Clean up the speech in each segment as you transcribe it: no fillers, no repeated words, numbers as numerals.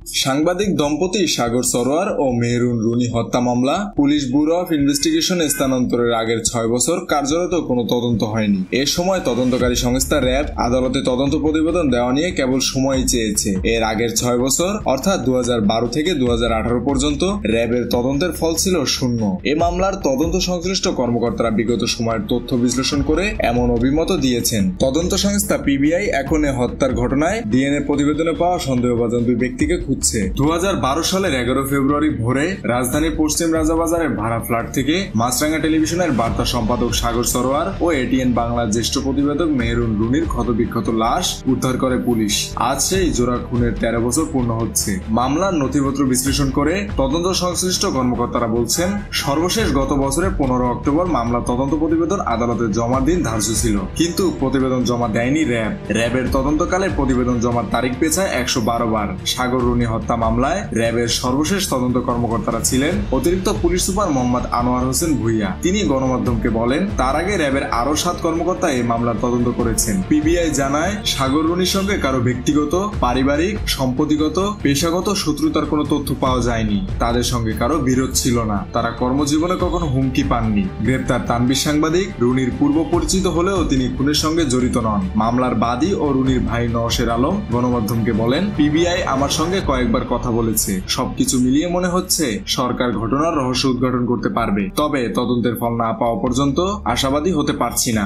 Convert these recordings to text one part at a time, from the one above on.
সাংবাদিক দম্পতি সাগর সরোয়ার ও মেহরুন রুনি হত্যা মামলা পুলিশ ব্যুরো অফ ইনভেস্টিগেশন স্থানান্তরের আগের 6 বছর কার্যরত কোনো তদন্ত হয়নি। এ সময় তদন্তকারী সংস্থা র্যাব আদালতে তদন্ত প্রতিবেদন দেওয়া নিয়ে কেবল সময়ই চেয়েছে। এর আগের 6 বছর অর্থাৎ 2012 থেকে 2018 পর্যন্ত র্যাবের তদন্তের ফল ছিল শূন্য। এ মামলার তদন্ত সংশ্লিষ্ট কর্মকর্তারা বিগত সময়ের তথ্য বিশ্লেষণ করে এমন অভিমত দিয়েছেন। তদন্ত সংস্থা পিবিআই এখন এ হত্যার ঘটনায় ডিএনএ প্রতিবেদনে পাওয়া সন্দেহভাজন দুই ব্যক্তিকে খুঁজছে। 2012 সালের 11 ফেব্রুয়ারি ভোরে রাজধানীর পশ্চিম রাজাবাজারের ভাড়া ফ্ল্যাট থেকে মাছরাঙা টেলিভিশনের বার্তা সম্পাদক সাগর সরোয়ার ও এটিএন বাংলার জ্যেষ্ঠ প্রতিবেদক মেহরুন রুনির ক্ষতবিক্ষত লাশ উদ্ধার করে পুলিশ। আজ সেই জোড়া খুনের 13 বছর পূর্ণ হচ্ছে। মামলার নথিপত্র বিশ্লেষণ করে তদন্ত সংশ্লিষ্ট কর্মকর্তারা বলছেন, সর্বশেষ গত বছরের 15 অক্টোবর মামলা তদন্ত প্রতিবেদন আদালতে জমা দিন ধার্য ছিল, কিন্তু প্রতিবেদন জমা দেয়নি র্যাব। র্যাবের তদন্তকালে প্রতিবেদন জমার তারিখ পেছায় 112 বার। সাগর রুনি হত্যা মামলায় র্যাবের সর্বশেষ তদন্ত কর্মকর্তারা ছিলেন অতিরিক্ত পুলিশ সুপার মোহাম্মদ আনোয়ার হোসেন ভুইয়া। তিনি গণমাধ্যমকে বলেন, তার আগে র্যাবের আরো 7 কর্মকর্তা এই মামলার তদন্ত করেছেন। পিবিআই জানায়, সাগর রুনির সঙ্গে কারো ব্যক্তিগত, পারিবারিক, সম্পত্তিগত, পেশাগত শত্রুতার কোনো তথ্য পাওয়া যায়নি। তাদের সঙ্গে কারো বিরোধ ছিল না। তারা কর্মজীবনে কখনো হুমকি পাননি। গ্রেপ্তার তানভীর সাংবাদিক রুনির পূর্ব পরিচিত হলেও তিনি খুনের সঙ্গে জড়িত নন। মামলার বাদী ও রুনির ভাই নওশের আলম গণমাধ্যমকে বলেন, পিবিআই আমার সঙ্গে কয়েকবার কথা বলেছে। সবকিছু মিলিয়ে মনে হচ্ছে সরকার ঘটনার রহস্য উদ্ঘাটন করতে পারবে, তবে তদন্তের ফল না পাওয়া পর্যন্ত আশাবাদী হতে পারছি না।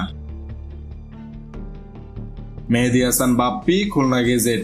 মেহেদী হাসান বাপ্পি, খুলনা গেজেট।